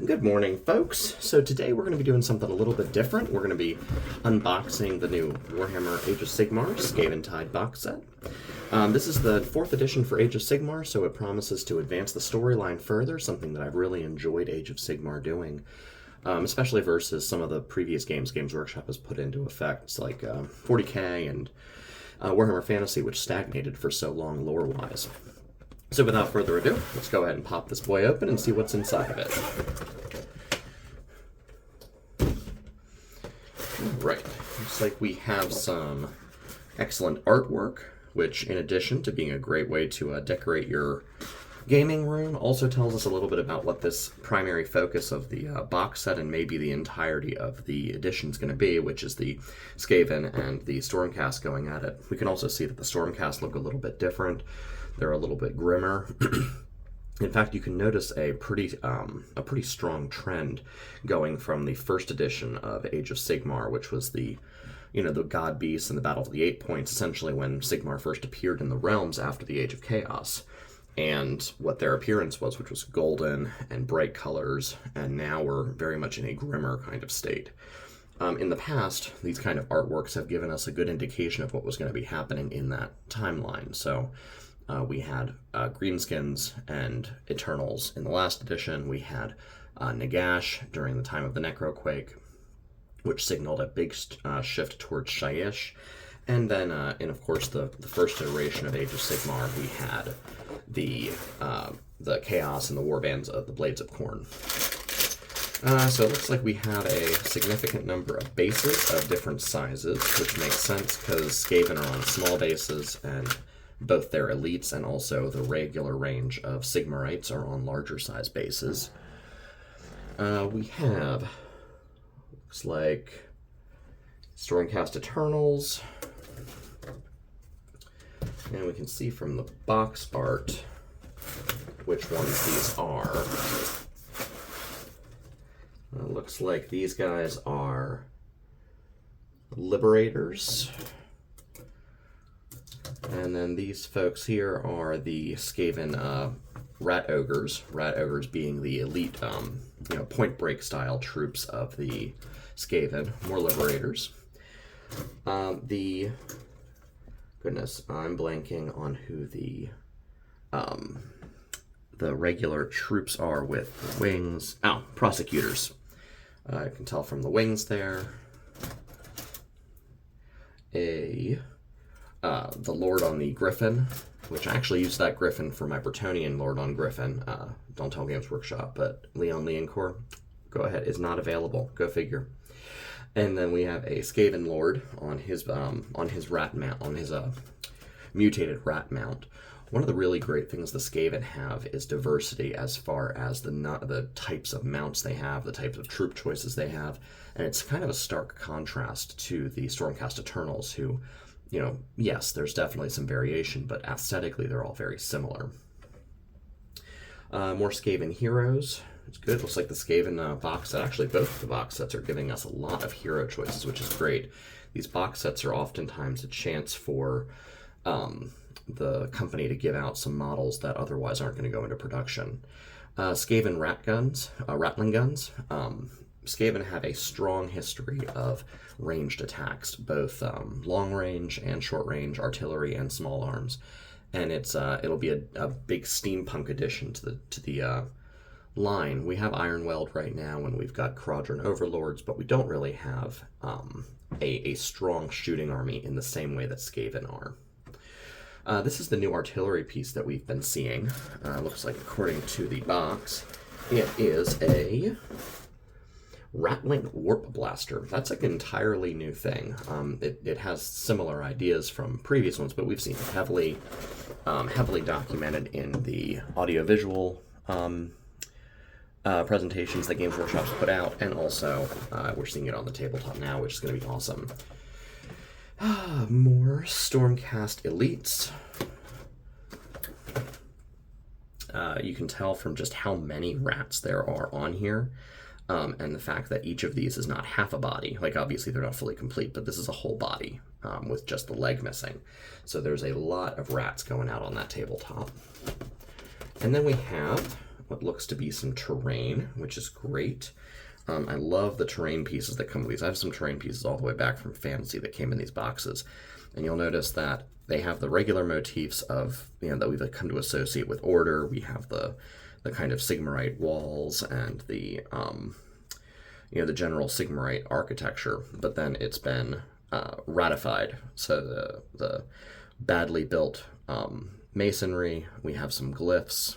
Good morning, folks. So today we're going to be doing something a little bit different. We're going to be unboxing the new Warhammer Age of Sigmar Skaventide box set. This is the 4th edition for Age of Sigmar, so it promises to advance the storyline further, something that I've really enjoyed Age of Sigmar doing, especially versus some of the previous games Games Workshop has put into effect, like 40K and Warhammer Fantasy, which stagnated for so long lore-wise. So without further ado, let's go ahead and pop this boy open and see what's inside of it. Right, looks like we have some excellent artwork, which in addition to being a great way to decorate your gaming room, also tells us a little bit about what this primary focus of the box set and maybe the entirety of the edition is going to be, which is the Skaven and the Stormcast going at it. We can also see that the Stormcast look a little bit different. They're a little bit grimmer. In fact, you can notice a pretty strong trend going from the first edition of Age of Sigmar, which was the God Beasts and the Battle of the 8 Points, essentially when Sigmar first appeared in the realms after the Age of Chaos, and what their appearance was, which was golden and bright colors, and now we're very much in a grimmer kind of state. In the past, these kind of artworks have given us a good indication of what was going to be happening in that timeline. So we had Greenskins and Eternals in the last edition. We had Nagash during the time of the Necroquake, which signaled a big shift towards Shyish. And then, of course, the first iteration of Age of Sigmar, we had the Chaos and the Warbands of the Blades of Khorne. So it looks like we have a significant number of bases of different sizes, which makes sense because Skaven are on small bases, and both their elites and also the regular range of Sigmarites are on larger size bases. We have, looks like, Stormcast Eternals, and we can see from the box art which ones these are. It looks like these guys are Liberators. And then these folks here are the Skaven Rat Ogres. Rat Ogres being the elite, Point Break style troops of the Skaven, more Liberators. Goodness, I'm blanking on who the regular troops are with the wings. Oh, Prosecutors. I can tell from the wings there. The Lord on the Griffin, which I actually used that Griffin for my Bretonnian Lord on Griffin. Don't tell Games Workshop, but Leon Leoncourt, go ahead, is not available. Go figure. And then we have a Skaven Lord on his rat mount, on his mutated rat mount. One of the really great things the Skaven have is diversity as far as the types of mounts they have, the types of troop choices they have, and it's kind of a stark contrast to the Stormcast Eternals, who, yes, there's definitely some variation, but aesthetically they're all very similar. More Skaven heroes. It's good. Looks like the Skaven box set, actually both of the box sets are giving us a lot of hero choices, which is great. These box sets are oftentimes a chance for the company to give out some models that otherwise aren't going to go into production. Skaven Rattling guns. Skaven have a strong history of ranged attacks, both long range and short range artillery and small arms, and it'll be a big steampunk addition to the line. We have Ironweld right now, and we've got Quadrant Overlords, but we don't really have a strong shooting army in the same way that Skaven are. This is the new artillery piece that we've been seeing. Looks like, according to the box, it is a Rattling Warp Blaster. That's like an entirely new thing. It has similar ideas from previous ones, but we've seen it heavily documented in the audiovisual presentations that Games Workshop's put out, and also we're seeing it on the tabletop now, which is going to be awesome. More Stormcast Elites. You can tell from just how many rats there are on here, and the fact that each of these is not half a body. Like, obviously they're not fully complete, but this is a whole body with just the leg missing. So there's a lot of rats going out on that tabletop. And then we have what looks to be some terrain, which is great. I love the terrain pieces that come with these. I have some terrain pieces all the way back from Fantasy that came in these boxes. And you'll notice that they have the regular motifs of, that we've come to associate with Order. We have the kind of Sigmarite walls and the, the general Sigmarite architecture. But then it's been ratified. So the badly built masonry, we have some glyphs,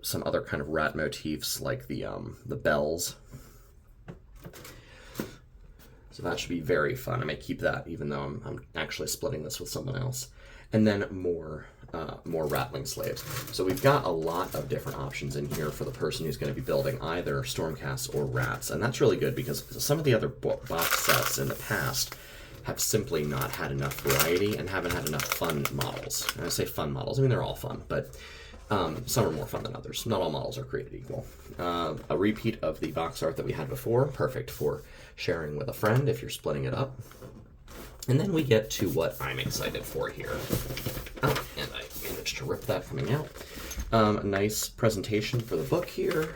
some other kind of rat motifs like the bells. So that should be very fun. I may keep that even though I'm actually splitting this with someone else. And then more rattling slaves. So we've got a lot of different options in here for the person who's going to be building either Stormcasts or rats. And that's really good because some of the other box sets in the past have simply not had enough variety and haven't had enough fun models. And I say fun models, I mean they're all fun, but some are more fun than others. Not all models are created equal. A repeat of the box art that we had before, perfect for sharing with a friend if you're splitting it up. And then we get to what I'm excited for here. Oh, and I managed to rip that coming out. A nice presentation for the book here.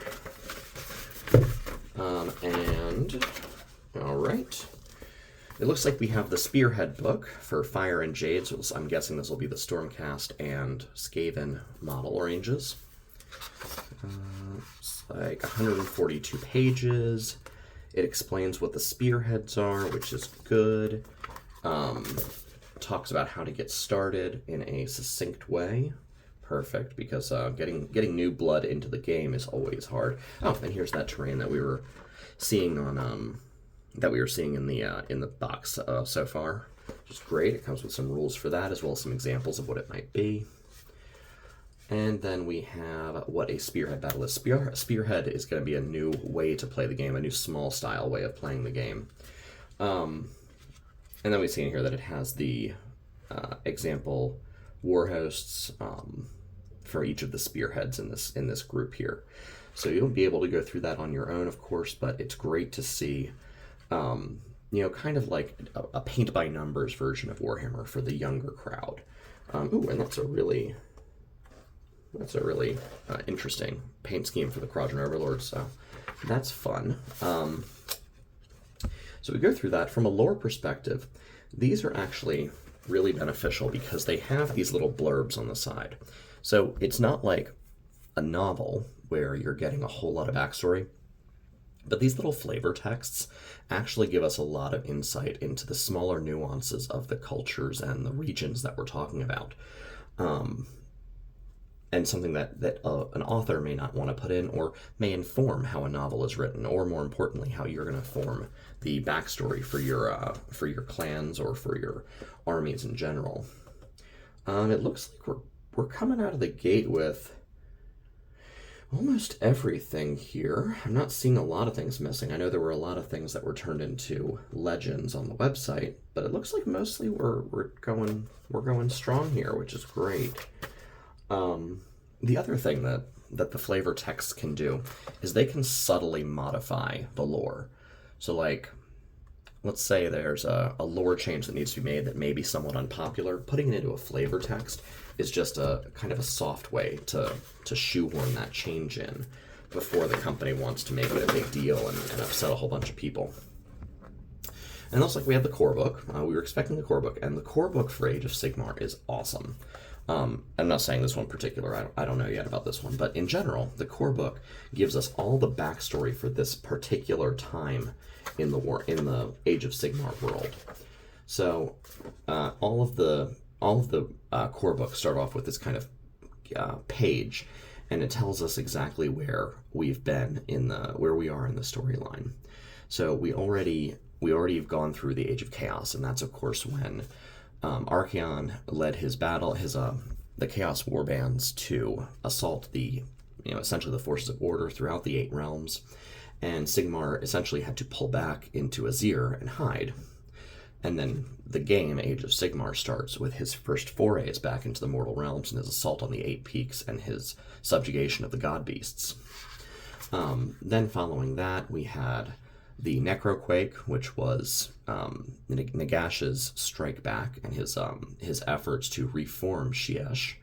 And, all right. It looks like we have the Spearhead book for Fire and Jade, so I'm guessing this will be the Stormcast and Skaven model ranges. It's like 142 pages. It explains what the spearheads are, which is good. Talks about how to get started in a succinct way. Perfect, because getting new blood into the game is always hard. Oh, and here's that terrain that we were seeing on in the box so far, which is great. It comes with some rules for that, as well as some examples of what it might be. And then we have what a Spearhead battle is. Spearhead is going to be a new way to play the game, a new small style way of playing the game. And then we see in here that it has the example war hosts for each of the spearheads in this group here. So you'll be able to go through that on your own, of course, but it's great to see, kind of like a paint-by-numbers version of Warhammer for the younger crowd. Ooh, and that's a really interesting paint scheme for the Quadrant Overlords, so that's fun. So we go through that. From a lore perspective, these are actually really beneficial because they have these little blurbs on the side. So it's not like a novel where you're getting a whole lot of backstory, but these little flavor texts actually give us a lot of insight into the smaller nuances of the cultures and the regions that we're talking about. And something that an author may not want to put in, or may inform how a novel is written, or more importantly, how you're going to form the backstory for your clans or for your armies in general. It looks like we're coming out of the gate with almost everything here. I'm not seeing a lot of things missing. I know there were a lot of things that were turned into legends on the website, but it looks like mostly we're going strong here, which is great. The other thing that the flavor texts can do is they can subtly modify the lore. So like, let's say there's a lore change that needs to be made that may be somewhat unpopular. Putting it into a flavor text is just a kind of a soft way to shoehorn that change in before the company wants to make it a big deal and upset a whole bunch of people. And it looks like we have the core book. We were expecting the core book, and the core book for Age of Sigmar is awesome. I'm not saying this one in particular, I don't know yet about this one, but in general, the core book gives us all the backstory for this particular time in the Age of Sigmar world. So all of the core books start off with this kind of page, and it tells us exactly where we've been where we are in the storyline. So we already have gone through the Age of Chaos, and that's of course when Archaon led his battle, the Chaos Warbands to assault essentially the forces of order throughout the 8 realms, and Sigmar essentially had to pull back into Azir and hide. And then the game, Age of Sigmar, starts with his first forays back into the mortal realms and his assault on the 8 peaks and his subjugation of the god beasts. Then following that, we had the Necroquake, which was Nagash's strike back and his efforts to reform Shiesh.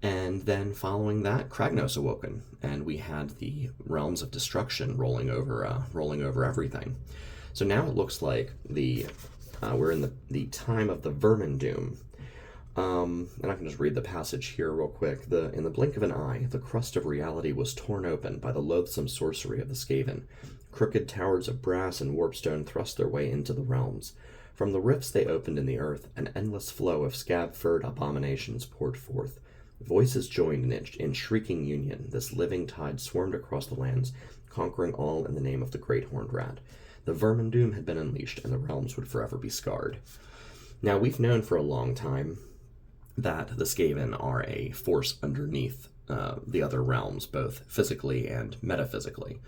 And then following that, Kragnos awoken, and we had the realms of destruction rolling over everything. So now it looks like we're in the time of the Vermin Doom. And I can just read the passage here real quick. In the blink of an eye, the crust of reality was torn open by the loathsome sorcery of the Skaven. Crooked towers of brass and warpstone thrust their way into the realms. From the rifts they opened in the earth, an endless flow of scab-furred abominations poured forth. Voices joined in shrieking union. This living tide swarmed across the lands, conquering all in the name of the Great Horned Rat. The Vermin Doom had been unleashed, and the realms would forever be scarred. Now, we've known for a long time that the Skaven are a force underneath the other realms, both physically and metaphysically.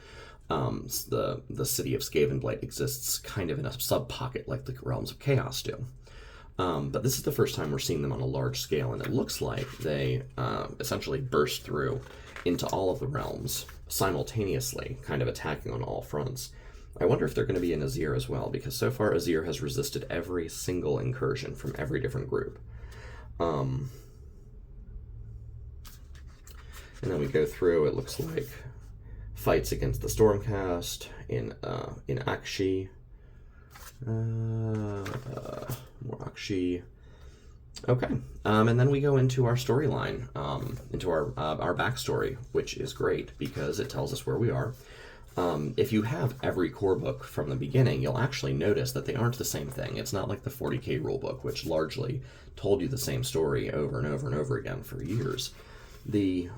The city of Skavenblight exists kind of in a sub-pocket like the realms of Chaos do. But this is the first time we're seeing them on a large scale, and it looks like they essentially burst through into all of the realms simultaneously, kind of attacking on all fronts. I wonder if they're going to be in Azir as well, because so far Azir has resisted every single incursion from every different group. And then we go through, it looks like fights against the Stormcast in Akshi. More Akshi. Okay. And then we go into our storyline, into our backstory, which is great because it tells us where we are. If you have every core book from the beginning, you'll actually notice that they aren't the same thing. It's not like the 40k rulebook, which largely told you the same story over and over and over again for years. The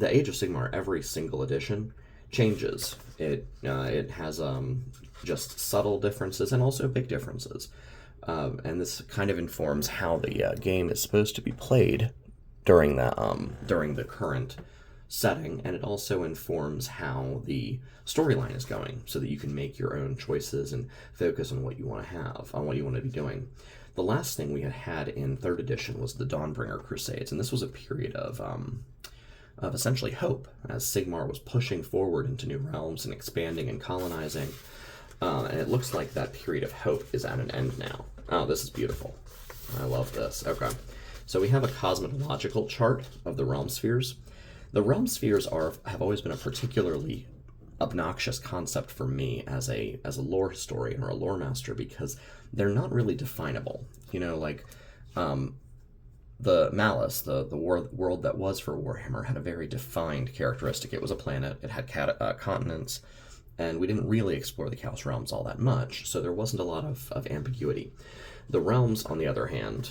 Age of Sigmar, every single edition changes. It has just subtle differences and also big differences, and this kind of informs how the game is supposed to be played during the current setting, and it also informs how the storyline is going, so that you can make your own choices and focus on what you want to have, on what you want to be doing. The last thing we had in 3rd edition was the Dawnbringer Crusades, and this was a period of essentially hope, as Sigmar was pushing forward into new realms and expanding and colonizing, and it looks like that period of hope is at an end now. Oh, this is beautiful. I love this. Okay, so we have a cosmological chart of the realm spheres. The realm spheres have always been a particularly obnoxious concept for me as a lore historian or a lore master, because they're not really definable. You know, like the Malice, the world that was for Warhammer, had a very defined characteristic. It was a planet, it had continents, and we didn't really explore the Chaos Realms all that much, so there wasn't a lot of ambiguity. The realms, on the other hand,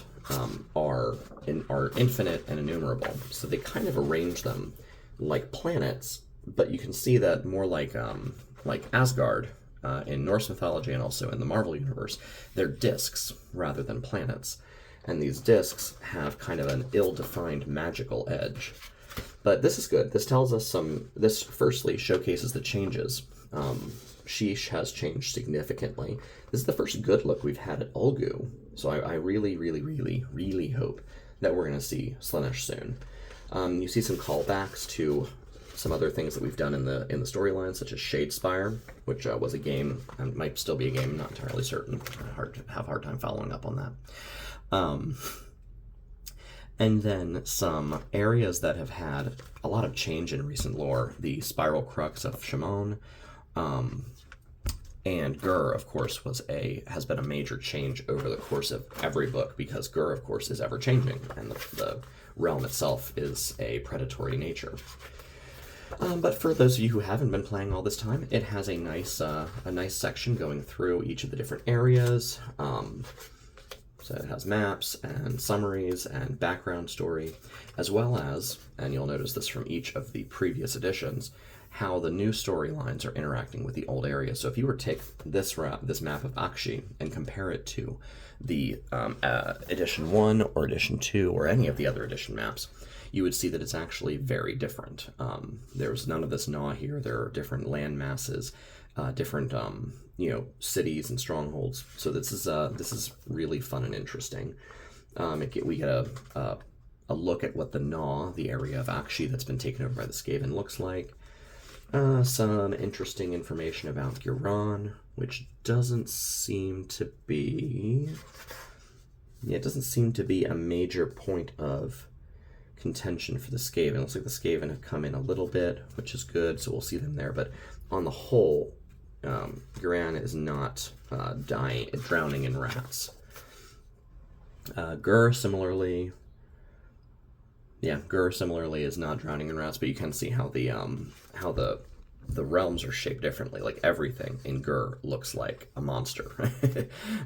are infinite and innumerable, so they kind of arrange them like planets, but you can see that more like Asgard in Norse mythology and also in the Marvel universe. They're discs rather than planets, and these discs have kind of an ill-defined magical edge. But this is good. This tells us this firstly showcases the changes. Sheesh has changed significantly. This is the first good look we've had at Ulgu, so I really, really, really, really hope that we're going to see Slaanesh soon. You see some callbacks to some other things that we've done in the storyline, such as Shadespire, which was a game, and might still be a game, not entirely certain. I have a hard time following up on that. And then some areas that have had a lot of change in recent lore. The Spiral Crux of Shimon, and Gur, of course, has been a major change over the course of every book, because Gur, of course, is ever-changing, and the realm itself is a predatory nature. But for those of you who haven't been playing all this time, it has a nice section going through each of the different areas. So it has maps and summaries and background story, as well as, and you'll notice this from each of the previous editions, how the new storylines are interacting with the old areas. So if you were to take this map of Akshi and compare it to the Edition 1 or Edition 2 or any of the other edition maps, you would see that it's actually very different. There's none of this gnaw here. There are different land masses, different cities and strongholds. So this is really fun and interesting. We get a look at what the gnaw, the area of Akshi that's been taken over by the Skaven, looks like. Some interesting information about Giran, which doesn't seem to be a major point of contention for the Skaven. It looks like the Skaven have come in a little bit, which is good, so we'll see them there. But on the whole, Gran is not drowning in rats. Gur similarly is not drowning in rats, but you can see how the realms are shaped differently. Like everything in Gur looks like a monster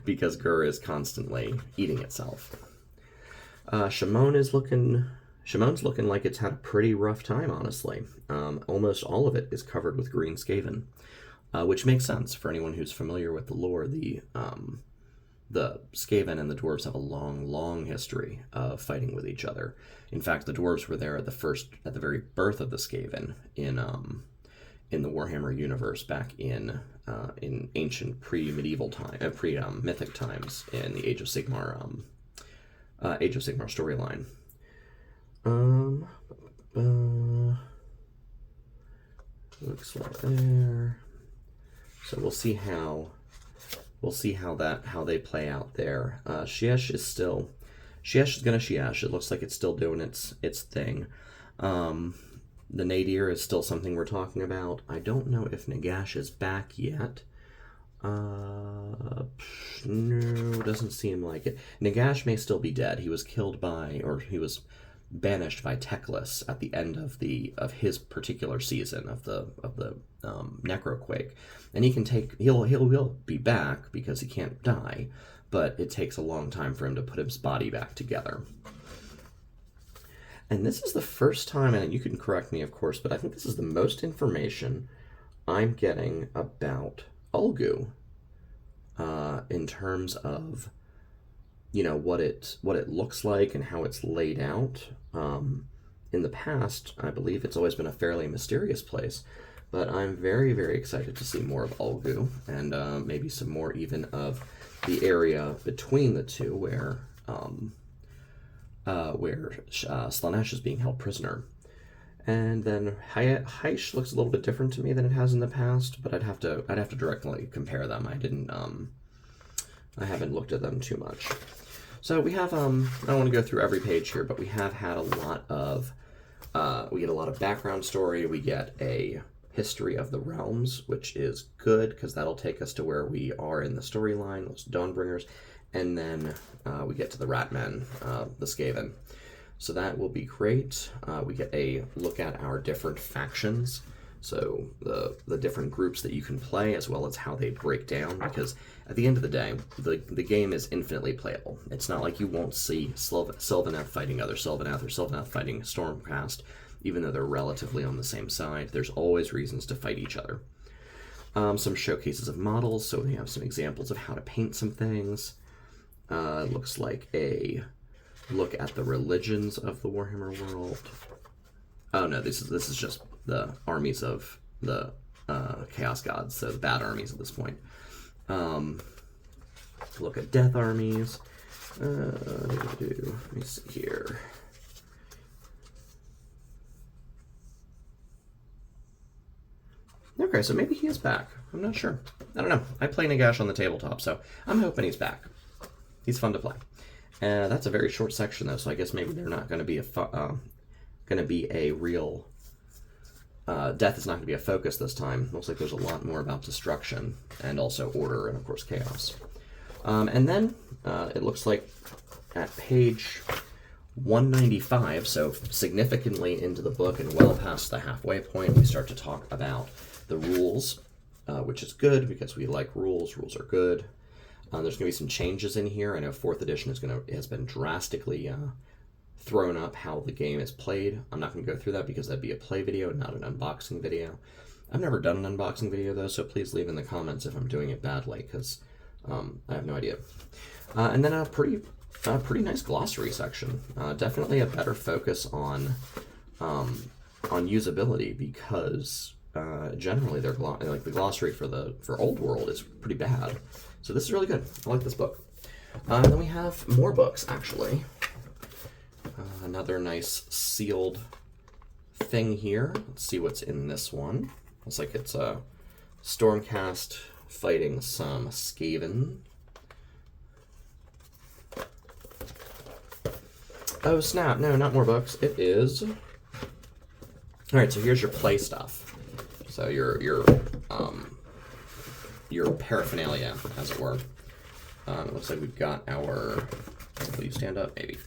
because Gur is constantly eating itself. Shimmon's looking like it's had a pretty rough time, honestly. Almost all of it is covered with green Skaven, which makes sense for anyone who's familiar with the lore. The Skaven and the dwarves have a long history of fighting with each other. In fact, the dwarves were there at the very birth of the Skaven in the Warhammer universe back in ancient pre-medieval time, mythic times in the Age of Sigmar storyline. Looks like there. So we'll see how they play out there. Shiesh is gonna Shiesh. It looks like it's still doing its thing. The Nadir is still something we're talking about. I don't know if Nagash is back yet. No, doesn't seem like it. Nagash may still be dead. He was killed he was banished by Teclis at the end of his particular season of the Necroquake, and he'll be back because he can't die, but it takes a long time for him to put his body back together. And this is the first time, and you can correct me, of course, but I think this is the most information I'm getting about Ulgu in terms of, what it looks like and how it's laid out. In the past, I believe it's always been a fairly mysterious place, but I'm very, very excited to see more of Ulgu and maybe some more even of the area between the two where Slaanesh is being held prisoner. And then Hysh looks a little bit different to me than it has in the past, but I'd have to directly compare them. I haven't looked at them too much. So we have I don't want to go through every page here, but we have had a lot of we get a lot of background story. We get a history of the realms, which is good because that'll take us to where we are in the storyline, those Dawnbringers. And then we get to the Ratmen, the Skaven. So that will be great. We get a look at our different factions. So the different groups that you can play, as well as how they break down. Because at the end of the day, the game is infinitely playable. It's not like you won't see Sylvaneth fighting other Sylvaneth or Sylvaneth fighting Stormcast, even though they're relatively on the same side. There's always reasons to fight each other. Some showcases of models. So we have some examples of how to paint some things. Looks like a look at the religions of the Warhammer world. Oh no, this is just the armies of the Chaos Gods, so the bad armies at this point. Look at death armies. Let me see here. Okay, so maybe he is back. I'm not sure. I don't know. I play Nagash on the tabletop, so I'm hoping he's back. He's fun to play. That's a very short section, though, so I guess maybe they're not going to be a real... death is not going to be a focus this time. Looks like there's a lot more about destruction, and also order, and of course chaos. And then it looks like at page 195, so significantly into the book and well past the halfway point, we start to talk about the rules, which is good because we like rules. Rules are good. There's going to be some changes in here. I know 4th edition has been drastically thrown up how the game is played. I'm not going to go through that because that'd be a play video, not an unboxing video. I've never done an unboxing video though, so please leave in the comments if I'm doing it badly, because I have no idea. And then a pretty nice glossary section. Definitely a better focus on usability, because generally the glossary for Old World is pretty bad. So this is really good. I like this book. And then we have more books, actually. Another nice sealed thing here. Let's see what's in this one. Looks like it's a Stormcast fighting some Skaven. Oh, snap. No, not more books. It is... Alright, so here's your play stuff. So your paraphernalia, as it were. It looks like we've got our... Will you stand up? Maybe.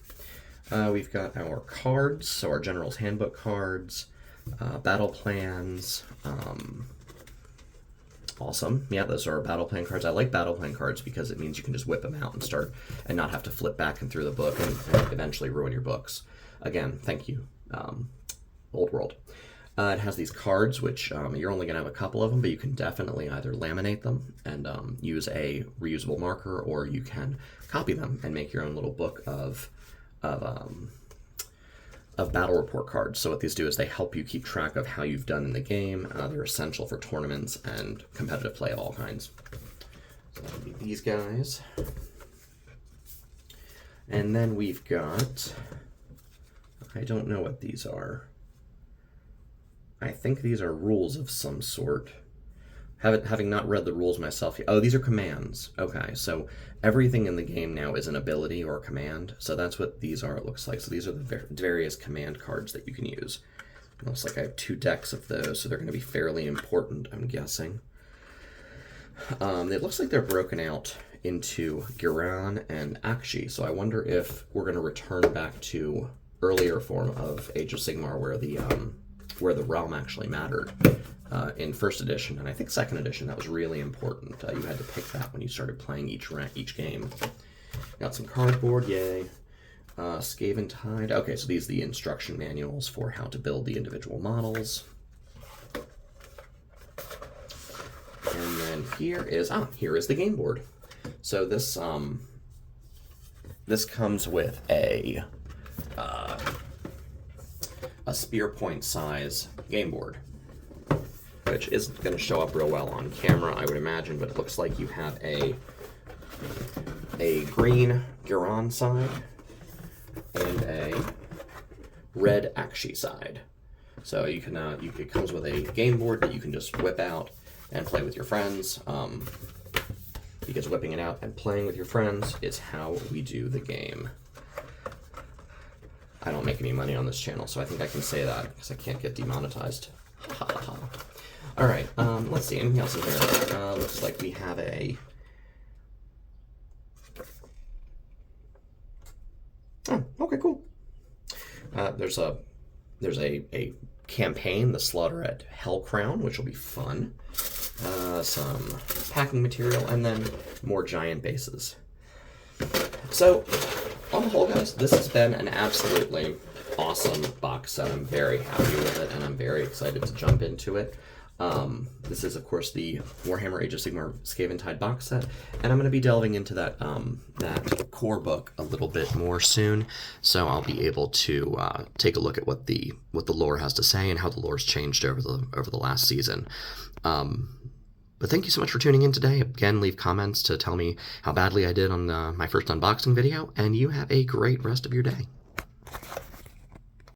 We've got our cards, so our General's Handbook cards, battle plans. Awesome. Yeah, those are our battle plan cards. I like battle plan cards because it means you can just whip them out and start and not have to flip back and through the book and eventually ruin your books. Again, thank you, Old World. It has these cards, which you're only going to have a couple of them, but you can definitely either laminate them and use a reusable marker, or you can copy them and make your own little book of battle report cards. So what these do is they help you keep track of how you've done in the game. They're essential for tournaments and competitive play of all kinds. So that would be these guys. And then we've got, I don't know what these are. I think these are rules of some sort. Having not read the rules myself yet. Oh, these are commands. Okay, so everything in the game now is an ability or a command. So that's what these are, it looks like. So these are the various command cards that you can use. It looks like I have 2 decks of those, so they're going to be fairly important, I'm guessing. It looks like they're broken out into Giran and Akshi, so I wonder if we're going to return back to earlier form of Age of Sigmar, where the realm actually mattered. In first edition, and I think second edition, that was really important. You had to pick that when you started playing each game. Got some cardboard, yay. Skaventide. Okay, so these are the instruction manuals for how to build the individual models. And then here is the game board. So this comes with a spear point size game board, which isn't going to show up real well on camera, I would imagine, but it looks like you have a green Giran side and a red Akshi side. So you can it comes with a game board that you can just whip out and play with your friends, because whipping it out and playing with your friends is how we do the game. I don't make any money on this channel, so I think I can say that because I can't get demonetized. All right, let's see, anything else in here? Looks like we have a... Oh, okay, cool. There's a campaign, the Slaughter at Hellcrown, which will be fun. Some packing material, and then more giant bases. So, on the whole, guys, this has been an absolutely awesome box set. I'm very happy with it, and I'm very excited to jump into it. This is, of course, the Warhammer Age of Sigmar Skaventide box set, and I'm going to be delving into that that core book a little bit more soon, so I'll be able to take a look at what the lore has to say and how the lore's changed over the last season. But thank you so much for tuning in today. Again, leave comments to tell me how badly I did on my first unboxing video, and you have a great rest of your day.